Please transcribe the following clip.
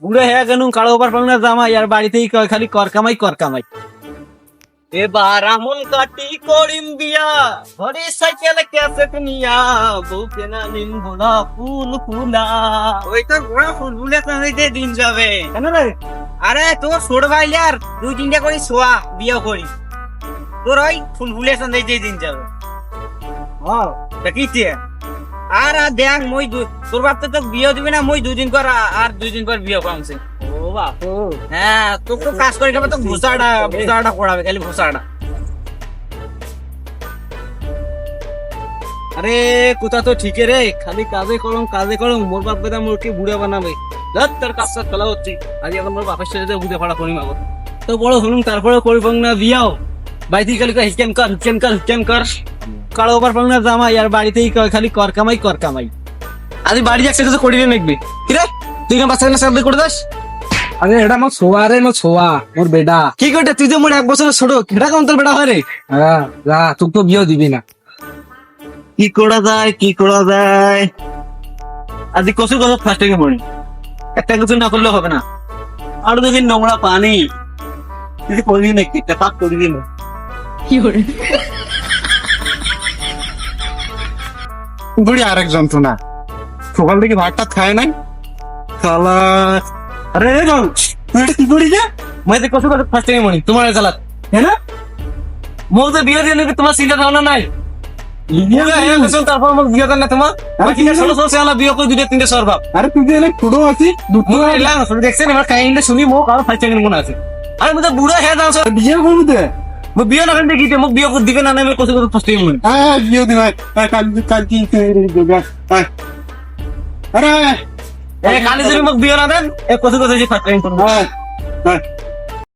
বুড়ো হ্যাঁ কেন কালো ওপার পাংনা জামাই আর বাড়িতেই খালি কর কামাই এবার আমন কাটি করিম বিয়া ঘরে সাইকেল ক্যাসেট নিয়া বউকে না নিন গোলা ফুল ফুলা ওই তো গোড়া ফুল ফুলে তো দিন যাবে কেন রে? আরে তোর ছোট ভাইলে আর 2-3টা করে শোয়া বিয়া করি তোর ওই ফুল ফুলে সন্ধ্যে দিন যাবে দেখিতে আর দেখ মই তোর বাপ তো বিয়ে দিবি না মই 2 দিন পর আর 2 দিন পর বিয়ে কমছে ও বাপ হ্যাঁ তোকে তো কাজ করে খাবে তো ভুসাটা পড়াবে খালি ভুসাটা আরে কোথা তো ঠিক রে খালি কাজে করম মোর বাপ বেদা মোরকে বুড়া বানাবে তোর কাজটা খেলা হচ্ছে আজ এখন মোর বাপের সাথে বুঝে পড়া করিম আবার তো বড় শুনুন তারপরে করব না বিয়াও বাইতি খালি হিকেন কর কালো ওপার পাংনা জামাই আর বাড়িতেই খালি কর কামাই আজ বাড়ি যাচ্ছে কিছু করিলে নাকবি কিরে তুই না বাচ্চা সাথে করে দাস আরে এটা আমার ছোয়া রে ছোয়া মোর বেটা। কি করতে তুই তো মোর 1 বছর ছোট এটা কেমন তোর বেটা হয় রে? হ্যাঁ যা তুই তো বিয়ে দিবি না। কি করা যায় আজ কসু ফার্স্ট থেকে মরি একটা কিছু না করলে হবে না আর দুদিন নোংরা পানি যদি করি নাকি পাক করে দিন বুড়ি আরেক যন্ত্রণা সকাল থেকে ভাতটা খায় নাই খালা আরে রে গাও তুই এটা কি করি যা মই তো কসু ফার্স্ট থেকে মরি তোমার চালাত হ্যাঁ না মো তো বিয়ে দিয়ে নাকি তোমার চিন্তা ধারণা নাই তারপর মোক বিয়ে না তোমার আমি কি 16 বিয়ে করে 2-3টে সরবাব আরে তুই যে ফুটো আছিস দেখছেন আমার কাহিনীটা শুনি মোক আর 5 সেকেন্ড মনে আছে আরে মই তো বুড়া হয়ে যাও বিয়ে করবি দে মই বিয়ে না করতে কি মোক বিয়ে করে দিবে না আমি কত ফার্স্ট টাইম মরি হ্যাঁ বিয়ে দিন কাল কি আরে কালি যদি মোক বিয়ে না দেন কত ফার্স্ট টাইম করবো হ্যাঁ